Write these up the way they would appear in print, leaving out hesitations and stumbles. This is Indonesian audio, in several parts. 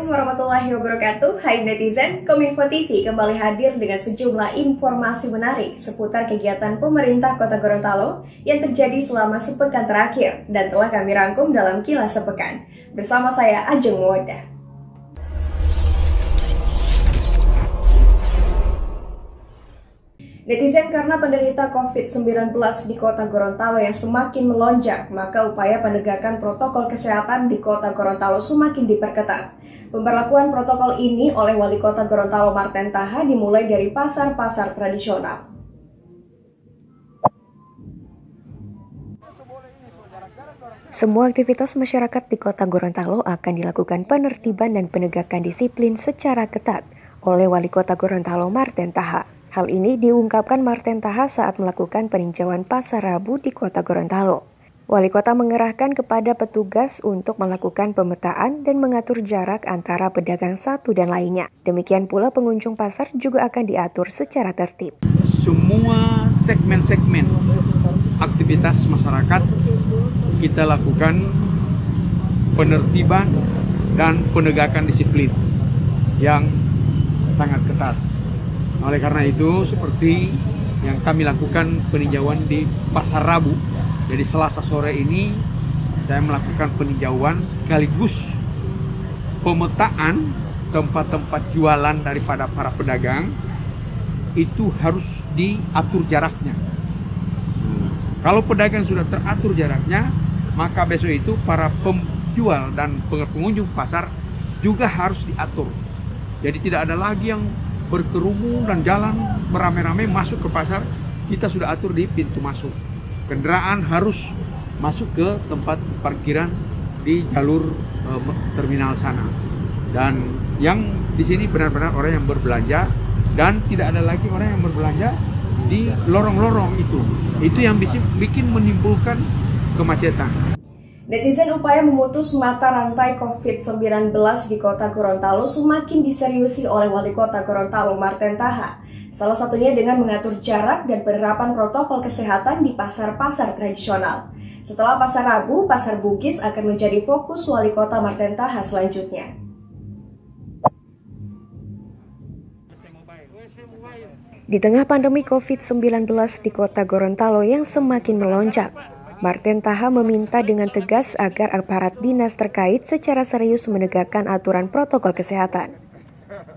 Assalamualaikum warahmatullahi wabarakatuh. Hai netizen, Kominfo TV kembali hadir dengan sejumlah informasi menarik seputar kegiatan pemerintah Kota Gorontalo yang terjadi selama sepekan terakhir dan telah kami rangkum dalam Kilas Sepekan. Bersama saya Ajeng Moda. Netizen, karena penderita COVID-19 di Kota Gorontalo yang semakin melonjak, maka upaya penegakan protokol kesehatan di Kota Gorontalo semakin diperketat. Pemberlakuan protokol ini oleh Wali Kota Gorontalo Marten Taha dimulai dari pasar-pasar tradisional. Semua aktivitas masyarakat di Kota Gorontalo akan dilakukan penertiban dan penegakan disiplin secara ketat oleh Wali Kota Gorontalo Marten Taha. Hal ini diungkapkan Marten Taha saat melakukan peninjauan Pasar Rabu di Kota Gorontalo. Wali Kota mengerahkan kepada petugas untuk melakukan pemetaan dan mengatur jarak antara pedagang satu dan lainnya. Demikian pula pengunjung pasar juga akan diatur secara tertib. Semua segmen-segmen aktivitas masyarakat kita lakukan penertiban dan penegakan disiplin yang sangat ketat. Oleh karena itu, seperti yang kami lakukan peninjauan di Pasar Rabu, jadi Selasa sore ini saya melakukan peninjauan sekaligus pemetaan tempat-tempat jualan daripada para pedagang, itu harus diatur jaraknya. Kalau pedagang sudah teratur jaraknya, maka besok itu para penjual dan pengunjung pasar juga harus diatur. Jadi tidak ada lagi yang berkerumun dan jalan beramai-ramai masuk ke pasar. Kita sudah atur di pintu masuk. Kendaraan harus masuk ke tempat parkiran di jalur terminal sana. Dan yang di sini benar-benar orang yang berbelanja, dan tidak ada lagi orang yang berbelanja di lorong-lorong itu. Itu yang bikin menimbulkan kemacetan. Netizen, upaya memutus mata rantai COVID-19 di Kota Gorontalo semakin diseriusi oleh Wali Kota Gorontalo Marten Taha. Salah satunya dengan mengatur jarak dan penerapan protokol kesehatan di pasar-pasar tradisional. Setelah Pasar Rabu, Pasar Bugis akan menjadi fokus Wali Kota Marten Taha selanjutnya. Di tengah pandemi COVID-19 di Kota Gorontalo yang semakin melonjak, Marten Taha meminta dengan tegas agar aparat dinas terkait secara serius menegakkan aturan protokol kesehatan.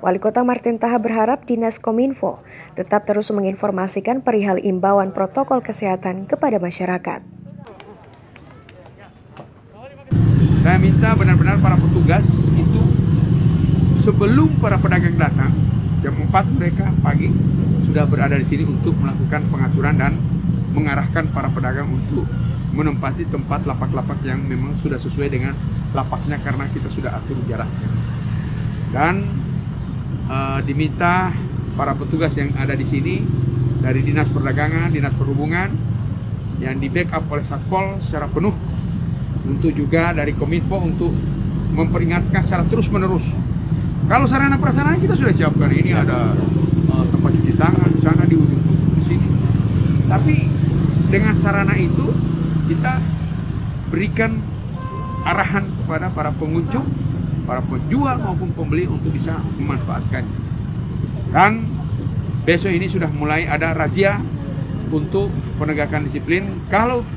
Wali Kota Marten Taha berharap Dinas Kominfo tetap terus menginformasikan perihal imbauan protokol kesehatan kepada masyarakat. Saya minta benar-benar para petugas itu sebelum para pedagang datang, jam 4 mereka pagi sudah berada di sini untuk melakukan pengaturan dan mengarahkan para pedagang untuk menempati tempat lapak-lapak yang memang sudah sesuai dengan lapaknya karena kita sudah atur jaraknya. Dan diminta para petugas yang ada di sini dari Dinas Perdagangan, Dinas Perhubungan yang di backup oleh Satpol secara penuh, untuk juga dari Kominfo untuk memperingatkan secara terus-menerus. Kalau sarana prasarana kita sudah siapkan, ini ada tempat cuci tangan di sana di ujung di sini. Tapi dengan sarana itu kita berikan arahan kepada para pengunjung, para penjual maupun pembeli untuk bisa memanfaatkannya. Dan besok ini sudah mulai ada razia untuk penegakan disiplin. Kalau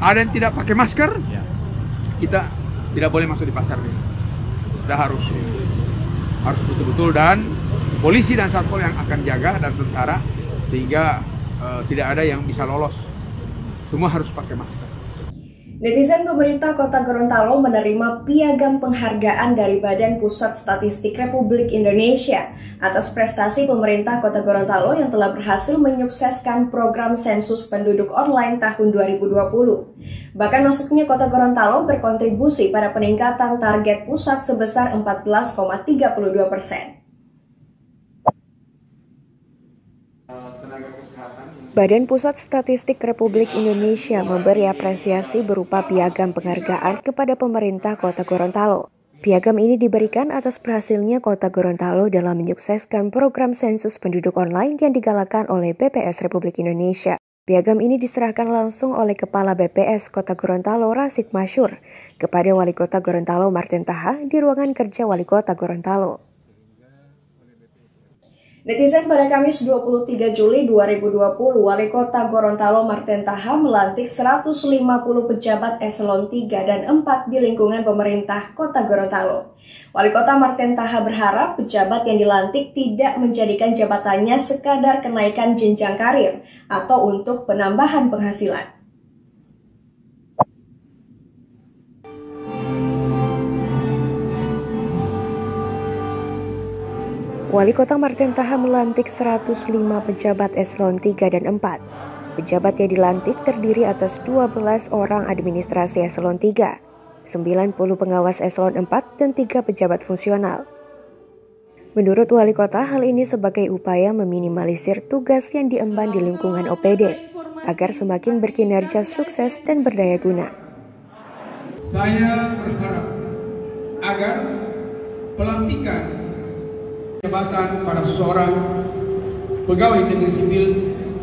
ada yang tidak pakai masker, kita tidak boleh masuk di pasar ini. Kita harus betul-betul, dan polisi dan satpol yang akan jaga dan tentara, sehingga tidak ada yang bisa lolos. Semua harus pakai masker. Netizen, pemerintah Kota Gorontalo menerima piagam penghargaan dari Badan Pusat Statistik Republik Indonesia atas prestasi pemerintah Kota Gorontalo yang telah berhasil menyukseskan program sensus penduduk online tahun 2020. Bahkan masuknya Kota Gorontalo berkontribusi pada peningkatan target pusat sebesar 14,32%. Badan Pusat Statistik Republik Indonesia memberi apresiasi berupa piagam penghargaan kepada pemerintah Kota Gorontalo. Piagam ini diberikan atas berhasilnya Kota Gorontalo dalam menyukseskan program sensus penduduk online yang digalakan oleh BPS Republik Indonesia. Piagam ini diserahkan langsung oleh Kepala BPS Kota Gorontalo Rasid Masyur kepada Wali Kota Gorontalo Marten Taha di ruangan kerja Wali Kota Gorontalo. Netizen, pada Kamis 23 Juli 2020, Wali Kota Gorontalo Marten Taha melantik 150 pejabat eselon 3 dan 4 di lingkungan pemerintah Kota Gorontalo. Wali Kota Marten Taha berharap pejabat yang dilantik tidak menjadikan jabatannya sekadar kenaikan jenjang karir atau untuk penambahan penghasilan. Wali Kota Marten Taha melantik 105 pejabat eselon 3 dan 4. Pejabat yang dilantik terdiri atas 12 orang administrasi eselon 3, 90 pengawas eselon 4, dan 3 pejabat fungsional. Menurut Wali Kota, hal ini sebagai upaya meminimalisir tugas yang diemban di lingkungan OPD, agar semakin berkinerja sukses dan berdaya guna. Saya berharap agar pelantikan jabatan para seorang pegawai negeri sipil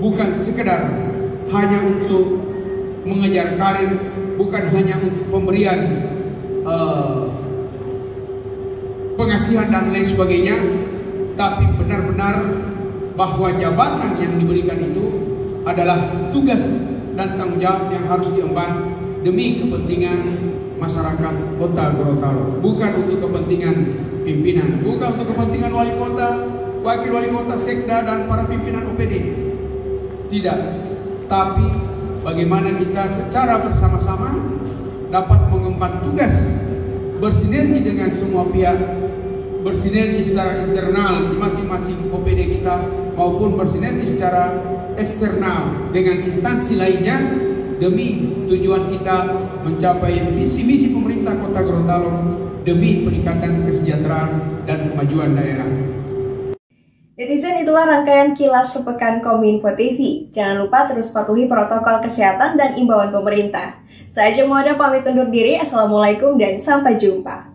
bukan sekedar hanya untuk mengejar karir, bukan hanya untuk pemberian pengasihan dan lain sebagainya, tapi benar-benar bahwa jabatan yang diberikan itu adalah tugas dan tanggung jawab yang harus diemban demi kepentingan masyarakat Kota Gorontalo, bukan untuk kepentingan pimpinan, bukan untuk kepentingan wali kota, wakil wali kota, sekda, dan para pimpinan OPD. Tidak, tapi bagaimana kita secara bersama-sama dapat mengemban tugas, bersinergi dengan semua pihak, bersinergi secara internal di masing-masing OPD kita, maupun bersinergi secara eksternal dengan instansi lainnya, demi tujuan kita mencapai visi misi pemerintah Kota Gorontalo demi peningkatan kesejahteraan dan kemajuan daerah. Netizen, itulah rangkaian kilas sepekan Kominfo TV. Jangan lupa terus patuhi protokol kesehatan dan imbauan pemerintah. Saya Jamuada pamit undur diri. Assalamualaikum dan sampai jumpa.